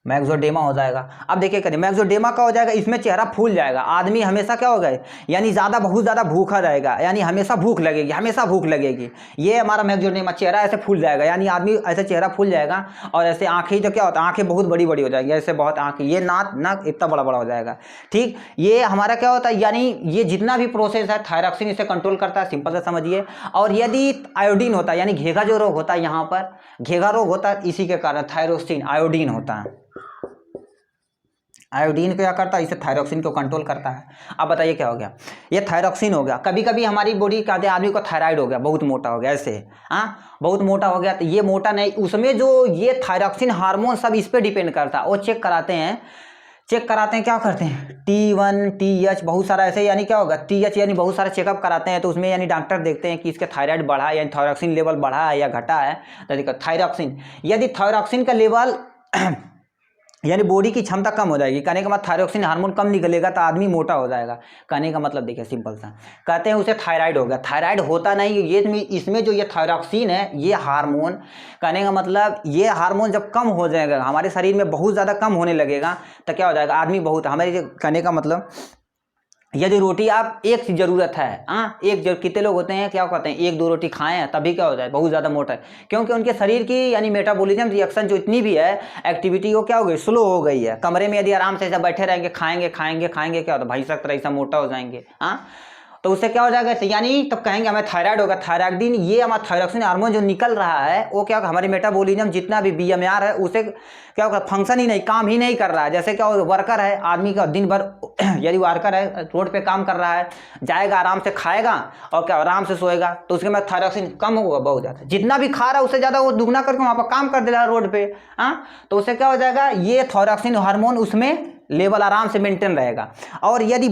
मैक्सोडेमा हो जाएगा। अब देखिए करिए, मैक्सोडेमा का हो जाएगा, इसमें चेहरा फूल जाएगा, आदमी हमेशा क्या हो गए? यानी बहुत ज़्यादा भूखा रहेगा, यानी हमेशा भूख लगेगी। ये हमारा मैक्सोडेमा, चेहरा ऐसे फूल जाएगा, यानी आदमी ऐसे चेहरा फूल जाएगा, और ऐसे आंखें जो क्या होता है? आंखें बहुत बड़ी बड़ी हो जाएगी, ऐसे बहुत आंखें, ये नाक इतना बड़ा बड़ा हो जाएगा। ठीक, ये हमारा क्या होता है? यानी ये जितना भी प्रोसेस है थायरॉक्सिन इसे कंट्रोल करता है, सिंपल से समझिए। और यदि आयोडीन होता है यानी घेघा जो रोग होता है, यहाँ पर घेघा रोग होता है, इसी के कारण थायरोक्सिन आयोडीन होता है। आयोडीन क्या करता है? इसे थायरॉक्सिन को कंट्रोल करता है। अब बताइए क्या हो गया? ये थायरॉक्सिन हो गया। कभी कभी हमारी बॉडी कहते हैं आदमी को थायराइड हो गया, बहुत मोटा हो गया, ऐसे बहुत मोटा हो गया, तो ये मोटा नहीं, उसमें जो ये थायरॉक्सिन हार्मोन सब इस पे डिपेंड करता है। वो चेक कराते हैं, क्या करते हैं? T1 TH बहुत सारा ऐसे, यानी क्या होगा? TH यानी बहुत सारा चेकअप कराते हैं, तो उसमें यानी डॉक्टर देखते हैं कि इसके थायराइड बढ़ा है, यानी थायरॉक्सिन लेवल बढ़ा है या घटा है। तो देखो थायरॉक्सिन, यदि थायरॉक्सिन का लेवल यानी बॉडी की क्षमता कम हो जाएगी, कहने का मतलब थायरॉक्सिन हार्मोन कम निकलेगा तो आदमी मोटा हो जाएगा। कहने का मतलब देखिए सिंपल सा, कहते हैं उसे थायराइड हो गया। थायराइड होता नहीं, ये इसमें जो ये थायरॉक्सिन है, ये हार्मोन, कहने का मतलब ये हार्मोन जब कम हो जाएगा, हमारे शरीर में बहुत ज़्यादा कम होने लगेगा, तो क्या हो जाएगा? आदमी बहुत हमारे, कहने का मतलब यदि रोटी आप एक सी ज़रूरत है, कितने लोग होते हैं क्या कहते हैं 1-2 रोटी खाएं तभी क्या हो जाए? बहुत ज़्यादा मोटा है, क्योंकि उनके शरीर की यानी मेटाबॉलिज्म रिएक्शन जो इतनी भी है एक्टिविटी, वो क्या हो गई? स्लो हो गई है। कमरे में यदि आराम से ऐसा बैठे रहेंगे, खाएंगे क्या होता है? भाई सकता है ऐसा मोटा हो जाएंगे, तो उससे क्या हो जाएगा? यानी तब कहेंगे हमें थायराइड होगा। थायराइडिन ये हमारा थायरॉक्सिन हार्मोन जो निकल रहा है, वो क्या होगा? हमारे मेटाबॉलिज्म जितना भी BMR है उसे क्या होगा? फंक्शन ही नहीं, काम ही नहीं कर रहा है। जैसे क्या होगा? वर्कर है, आदमी का दिन भर यदि वर्कर है, रोड पे काम कर रहा है, जाएगा आराम से खाएगा और क्या आराम से सोएगा, तो उसके बाद थायरॉक्सिन कम होगा बहुत ज़्यादा। जितना भी खा रहा है उससे ज़्यादा वो दुगना करके वहाँ पर काम कर दे रहा है रोड पे, तो उससे क्या हो जाएगा? ये थायरॉक्सिन हार्मोन उसमें लेवल आराम से मेंटेन रहेगा। और यदि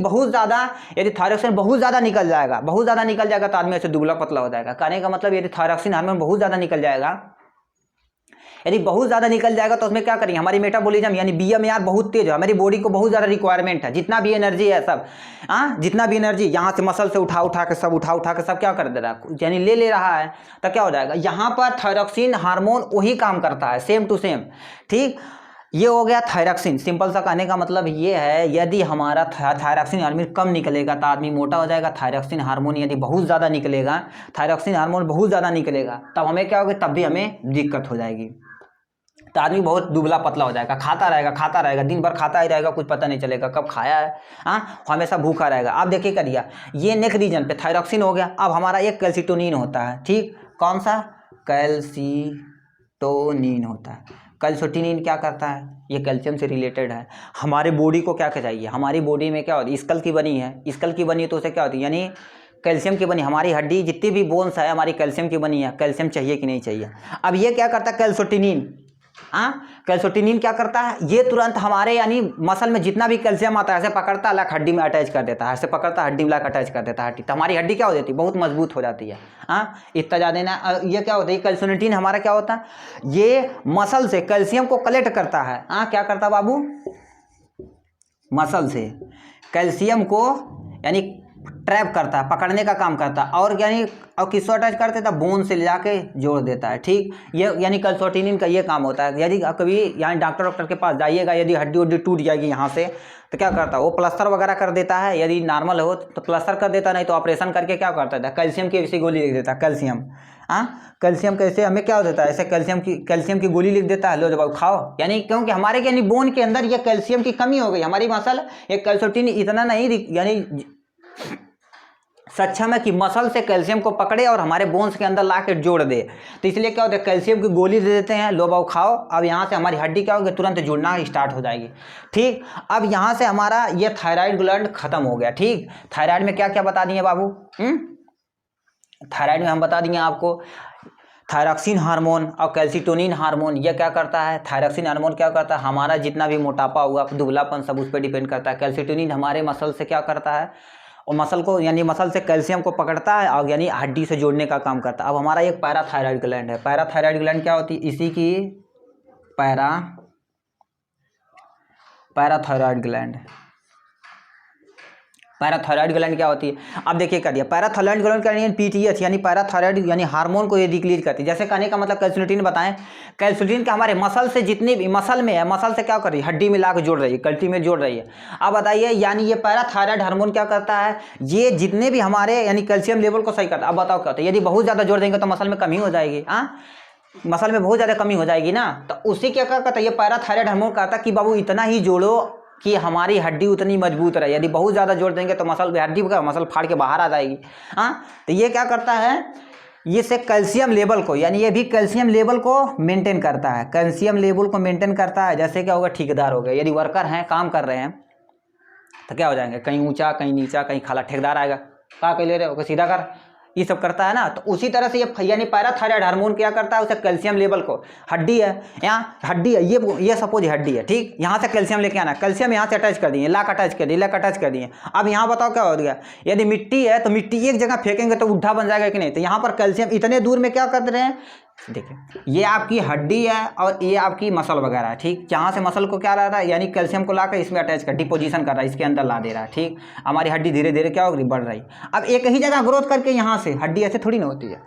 थायरॉक्सिन बहुत ज़्यादा निकल जाएगा तो आदमी ऐसे दुबला पतला हो जाएगा। कहने का मतलब यदि थायरॉक्सिन हार्मोन बहुत ज़्यादा निकल जाएगा, तो उसमें क्या करेंगे? हमारी मेटाबॉलिज्म यानी BMR बहुत तेज है, हमारी बॉडी को बहुत ज़्यादा रिक्वायरमेंट है, जितना भी एनर्जी है सब, जितना भी एनर्जी यहाँ से मसल से उठा के सब क्या कर दे रहा है? यानी ले रहा है, तो क्या हो जाएगा? यहाँ पर थायरॉक्सिन हार्मोन वही काम करता है, सेम टू सेम। ठीक, ये हो गया थायरॉक्सिन। सिंपल सा कहने का मतलब ये है, यदि हमारा थायरॉक्सिन हार्मोन कम निकलेगा तो आदमी मोटा हो जाएगा। थायरॉक्सिन हार्मोन यदि बहुत ज़्यादा निकलेगा, तब हमें क्या होगा? तब भी हमें दिक्कत हो जाएगी। तो आदमी बहुत दुबला पतला हो जाएगा, खाता रहेगा, दिन भर खाता ही रहेगा, कुछ पता नहीं चलेगा कब खाया है। हाँ, हमेशा भूखा रहेगा। अब देखिए कर दिया, ये नेक रीजन पे थायरॉक्सिन हो गया। अब हमारा एक कैल्सिटोनिन होता है, ठीक, कौन सा, कैल्सिटोनिन होता है। कैल्सिटोनिन क्या करता है, ये कैल्शियम से रिलेटेड है। हमारे बॉडी को क्या चाहिए, हमारी बॉडी में क्या होती है, स्कल की बनी है, स्कल की बनी तो उसे क्या होती है, यानी कैल्शियम की बनी। हमारी हड्डी जितनी भी बोन्स है हमारी कैल्शियम की बनी है। कैल्शियम चाहिए कि नहीं चाहिए। अब ये क्या करता है कैल्सिटोनिन, कैल्सिटोनिन क्या करता है, ये तुरंत हमारे यानी मसल में जितना भी कैल्शियम आता है ऐसे पकड़ता है, लाख हड्डी में अटैच कर देता है, ऐसे पकड़ता है हड्डी में लाख अटैच कर देता है हड्डी, तो हमारी हड्डी क्या हो जाती है, बहुत मजबूत हो जाती है। इतना ज़्यादा ना, ये क्या होता है, कैल्सिटोनिन हमारा क्या होता है, ये मसल से कैल्शियम को कलेक्ट करता है। क्या करता है बाबू, मसल से कैल्शियम को यानी ट्रैप करता है, पकड़ने का काम करता है, और यानी और किसको अटैच कर देता है, बोन से ले जाके जोड़ देता है, ठीक। ये यानी कैल्सिटोनिन का ये काम होता है। यदि कभी यहाँ डॉक्टर के पास जाइएगा, यदि हड्डी उड्डी टूट जाएगी यहाँ से, तो क्या करता है वो प्लास्टर वगैरह कर देता है। यदि नॉर्मल हो तो प्लास्टर कर देता, नहीं तो ऑपरेशन करके क्या करता है, कैल्शियम की ऐसी गोली लिख देता है। कैल्शियम, कैल्शियम कैसे हमें क्या हो जाता है, ऐसे कैल्शियम की गोली लिख देता है, लो जब खाओ। यानी क्योंकि हमारे यानी बोन के अंदर ये कैल्शियम की कमी हो गई, हमारी मसल ये कैल्सिटोनिन इतना नहीं यानी सक्षम है कि मसल से कैल्शियम को पकड़े और हमारे बोन्स के अंदर ला के जोड़ दे। तो इसलिए क्या होता है, कैल्शियम की गोली दे देते हैं, लो बाबू खाओ। अब यहाँ से हमारी हड्डी क्या होगी, तुरंत जुड़ना स्टार्ट हो जाएगी, ठीक। अब यहाँ से हमारा ये थायराइड ग्लैंड खत्म हो गया, ठीक। थायराइड में क्या क्या बता दिए बाबू, थायराइड में हम बता दिए आपको थायरॉक्सिन हार्मोन और कैल्सिटोनिन हार्मोन। ये क्या करता है, थायरॉक्सिन हार्मोन क्या करता है, हमारा जितना भी मोटापा हुआ, दुबलापन, सब उस पर डिपेंड करता है। कैल्सिटोनिन हमारे मसल से क्या करता है, और मसल को यानी मसल से कैल्शियम को पकड़ता है और यानी हड्डी से जोड़ने का काम करता है। अब हमारा एक पैराथायराइड ग्लैंड है। पैराथायराइड ग्लैंड क्या होती है, इसी की पैराथायराइड ग्लैंड। पैराथायराइड ग्लैंड क्या होती है, अब देखिए कर दिया, पैराथायराइड ग्लैंड यानी पीटीएच यानी पैराथायराइड यानी हार्मोन को ये डिक्लेयर करती है। जैसे कहने का मतलब कैल्सिटोनिन बताएं, कैल्सिटोनिन का हमारे मसल से जितनी भी मसल में है, मसल से क्या कर रही है, हड्डी में ला के जोड़ रही है, कल्टी में जोड़ रही है। अब बताइए यानी ये पैराथायराइड हार्मोन क्या करता है, ये जितने भी हमारे यानी कैल्शियम लेवल को सही करता है। अब बताओ क्या होता है, यदि बहुत ज़्यादा जोड़ देंगे तो मसल में कमी हो जाएगी, मसल में बहुत ज़्यादा कमी हो जाएगी ना, तो उसी क्या करता है, ये पैराथायराइड हार्मोन कहता है कि बाबू इतना ही जोड़ो कि हमारी हड्डी उतनी मजबूत रहे। यदि बहुत ज़्यादा जोड़ देंगे तो मसल फाड़ के बाहर आ जाएगी। तो ये क्या करता है, ये से कैल्शियम लेवल को यानी ये भी कैल्शियम लेवल को मेंटेन करता है, कैल्शियम लेवल को मेंटेन करता है। जैसे क्या होगा, ठेकेदार हो गए, यदि वर्कर हैं काम कर रहे हैं तो क्या हो जाएंगे, कहीं ऊंचा कहीं नीचा कहीं खाला, ठेकेदार आएगा, क्या कर ले रहे हो, सीधा कर, ये सब करता है ना। तो उसी तरह से ये यानी पैराथायराइड हार्मोन क्या करता है, उसे कैल्शियम लेवल को, हड्डी है यहाँ, हड्डी है ये सपोज हड्डी है, ठीक, यहाँ से कैल्शियम लेके आना, कैल्शियम यहाँ से अटैच कर दिए, लाख अटैच कर दिए। अब यहाँ बताओ क्या हो गया, यदि मिट्टी है तो मिट्टी एक जगह फेंकेंगे तो उड्ढा बन जाएगा कि नहीं, तो यहाँ पर कैल्शियम इतने दूर में क्या कर रहे हैं, देखिए ये आपकी हड्डी है और ये आपकी मसल वगैरह है, ठीक। जहाँ से मसल को क्या ला रहा है, यानी कैल्शियम को लाकर इसमें अटैच कर, डिपोजिशन कर रहा है, इसके अंदर ला दे रहा है, ठीक। हमारी हड्डी धीरे धीरे क्या होगी, बढ़ रही। अब एक ही जगह ग्रोथ करके यहाँ से हड्डी ऐसे थोड़ी ना होती है,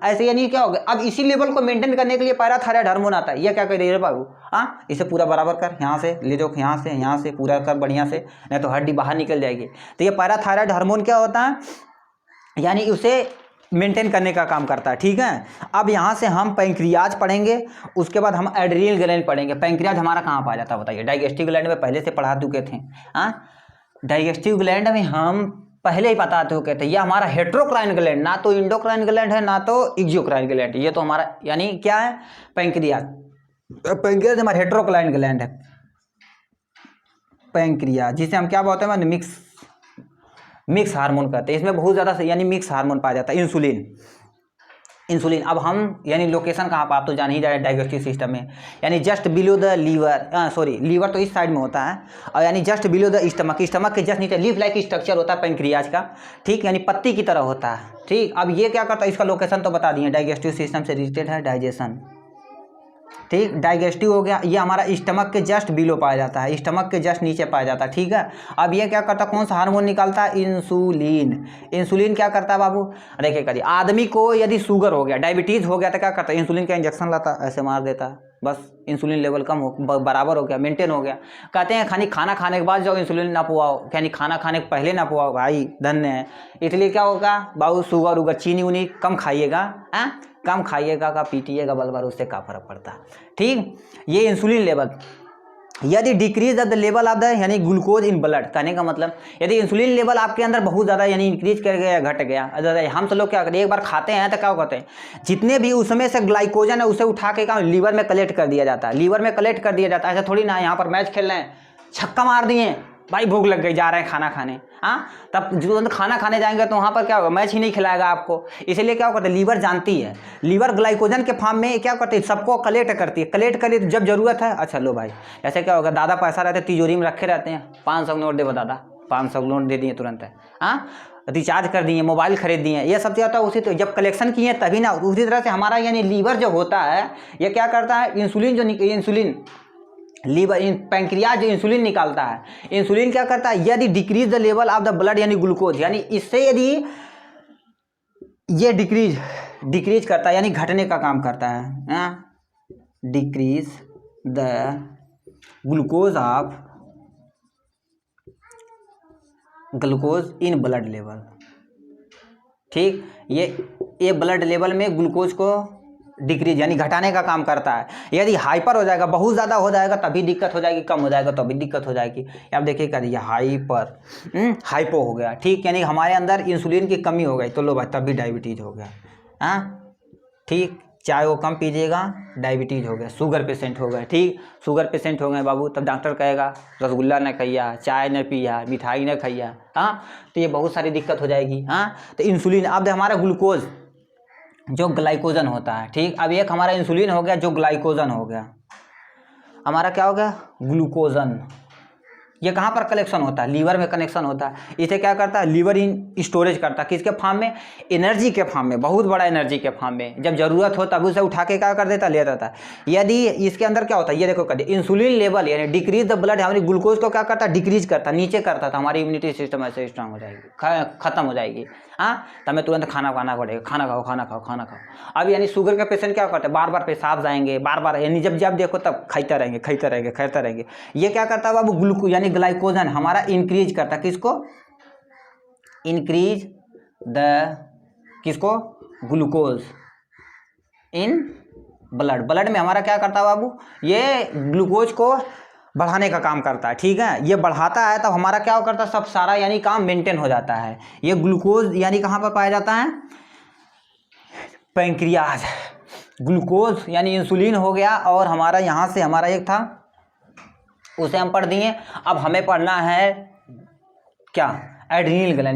ऐसे यानी क्या होगा। अब इसी लेवल को मेंटेन करने के लिए पैराथायराइड हार्मोन आता है। ये क्या कर रही है बाबू, इसे पूरा बराबर कर, यहाँ से ले जाओ, यहाँ से पूरा कर बढ़िया से, नहीं तो हड्डी बाहर निकल जाएगी। तो ये पैराथायराइड हार्मोन क्या होता है, यानी उसे मेंटेन करने का काम करता है, ठीक है। अब यहाँ से हम पैंक्रियाज पढ़ेंगे, उसके बाद हम एड्रिनल ग्लैंड पढ़ेंगे। पैंक्रियाज हमारा कहाँ पाया जाता है बताइए, डाइजेस्टिव ग्लैंड में पहले से पढ़ा चुके थे। डाइजेस्टिव ग्लैंड में हम पहले ही बता चुके थे, ये हमारा हेट्रोक्राइन ग्लैंड, ना तो इंडोक्राइन ग्लैंड है ना तो एक्सोक्राइन ग्लैंड, ये तो हमारा यानी क्या है, पैंक्रियाज। पैंक्रियाज हमारा हेट्रोक्राइन ग्लैंड है, पैंक्रियाज जिसे हम क्या बोलते हैं, मिक्स हार्मोन कहते हैं। इसमें बहुत ज़्यादा यानी मिक्स हार्मोन पाया जाता है, इंसुलिन। अब हम यानी लोकेशन कहाँ पर, आप तो जान ही जाए डाइजेस्टिव सिस्टम में, यानी just below the liver, liver तो इस साइड में होता है, और यानी जस्ट बिलो द स्टमक के जस्ट नीचे लीफ लाइक स्ट्रक्चर होता है पैंक्रियाज का, ठीक, यानी पत्ती की तरह होता है, ठीक। अब ये क्या करता है, इसका लोकेशन तो बता दिए, डाइजेस्टिव सिस्टम से रिलेटेड है, डाइजेशन, ठीक। डाइजेस्टिव हो गया, ये हमारा स्टमक के जस्ट बिलो पाया जाता है, स्टमक के जस्ट नीचे पाया जाता है, ठीक है। अब ये क्या करता है, कौन सा हार्मोन निकालता है, इंसुलिन क्या करता है बाबू, देखिए करिए, आदमी को यदि शुगर हो गया, डायबिटीज़ हो गया तो क्या करता है, इंसुलिन का इंजेक्शन लाता है, ऐसे मार देता है, बस इंसुलिन लेवल कम हो बराबर हो गया, मेंटेन हो गया। कहते हैं खाना खाने के बाद जाओ इंसुलिन ना पुआओ, यानी खाना खाने के पहले ना पुआओ, भाई धन्य है। इसलिए क्या होगा बाबू, शुगर चीनी उनी कम खाइएगा, कम खाइएगा का पीटिएगा बल भर, उससे क्या फर्क पड़ता है। ठीक, ये इंसुलिन लेवल, यदि decrease of the level of the यानी ग्लूकोज इन ब्लड, कहने का मतलब यदि इंसुलिन लेवल आपके अंदर बहुत ज़्यादा यानी इंक्रीज कर गया, घट गया, हम तो लोग क्या करते हैं, एक बार खाते हैं तो क्या करते हैं, जितने भी उसमें से ग्लाइकोजन है उसे उठा के क्या लीवर में कलेक्ट कर दिया जाता है, लीवर में कलेक्ट कर दिया जाता है। ऐसा थोड़ी ना, यहाँ पर मैच खेल रहे हैं, छक्का मार दिए, भाई भूख लग गई, जा रहे हैं खाना खाने, हाँ, तब जो खाना खाने जाएंगे तो वहाँ पर क्या होगा, मैच ही नहीं खिलाएगा आपको। इसीलिए क्या करते हैं, लीवर जानती है, लीवर ग्लाइकोजन के फॉर्म में क्या करती है, सबको कलेक्ट करती है, कलेक्ट करी जब जरूरत है, अच्छा लो भाई, ऐसे क्या होगा, दादा पैसा रहते तिजोरी में रखे रहते हैं, 500 नोट दे दादा, 500 नोट दे दिए तुरंत है, हाँ, रिचार्ज कर दिए, मोबाइल खरीद दिए, ये सब क्या होता है उसी तो जब कलेक्शन किए तभी ना। उसी तरह से हमारा यानी लीवर जो होता है ये क्या करता है, इंसुलिन जो इंसुलिन लीवर पैंक्रियाज जो इंसुलिन निकालता है, इंसुलिन क्या करता है, यदि decrease the level of the blood यानी ग्लूकोज, यानी इससे यदि ये डिक्रीज करता है यानी घटने का काम करता है, decrease the glucose in blood level. ठीक, ये ब्लड लेवल में ग्लूकोज को डिक्रीज यानी घटाने का काम करता है। यदि हाइपर हो जाएगा, बहुत ज़्यादा हो जाएगा तभी दिक्कत हो जाएगी, कम हो जाएगा तभी दिक्कत हो जाएगी। अब देखिए क्या दिया, हाइपो हो गया, ठीक, यानी हमारे अंदर इंसुलिन की कमी हो गई, तो लो भाई तभी डायबिटीज़ हो गया, हाँ, ठीक, चाय वो कम पीजिएगा, डायबिटीज़ हो गया, शुगर पेशेंट हो गए, ठीक, शुगर पेशेंट हो गए बाबू, तब डॉक्टर कहेगा रसगुल्ला न खइया, चाय न पिया, मिठाई न खइया, हाँ, तो ये बहुत सारी दिक्कत हो जाएगी, हाँ। तो इंसुलिन, अब हमारा ग्लूकोज जो ग्लाइकोजन होता है, ठीक, अब एक हमारा इंसुलिन हो गया जो ग्लाइकोजन हो गया, हमारा क्या हो गया, ग्लूकोजन, ये कहाँ पर कलेक्शन होता है, लीवर में कनेक्शन होता है। इसे क्या करता है, लीवर इन स्टोरेज करता है, किसके फॉर्म में, एनर्जी के फॉर्म में, बहुत बड़ा एनर्जी के फॉर्म में, जब जरूरत हो तब उसे उठा के क्या कर देता, ले जाता है। यदि इसके अंदर क्या होता है, ये देखो कर इंसुलिन लेवल यानी डिक्रीज द ब्लड, हमारी ग्लूकोज को क्या करता है, डिक्रीज करता, नीचे करता था, हमारी इम्यूनिटी सिस्टम ऐसे स्ट्रांग हो जाएगी, खत्म हो जाएगी, हाँ, तो हमें तुरंत खाना पड़ेगा, खाना खाओ खाना खाओ खाना खाओ। अब यानी शुगर के पेशेंट क्या करते हैं, बार बार पेशाब जाएंगे, बार बार यानी जब देखो तब खाते रहेंगे। ये क्या करता है बाबू, ग्लूकोज यानी ग्लाइकोजन हमारा इंक्रीज करता है, किसको, इंक्रीज किसको, ग्लूकोज इन ब्लड में हमारा क्या करता है बाबू, ये ग्लूकोज को बढ़ाने का काम करता है, ठीक है, ये बढ़ाता है तब हमारा क्या करता है, सब सारा यानी काम मेंटेन हो जाता है। ये ग्लूकोज यानी कहाँ पर पाया जाता है, पैंक्रियाज, ग्लूकोज यानी इंसुलिन हो गया, और हमारा यहाँ से हमारा एक था उसे हम पढ़ दिए। अब हमें पढ़ना है क्या, एड्रीनल ग्लैंड।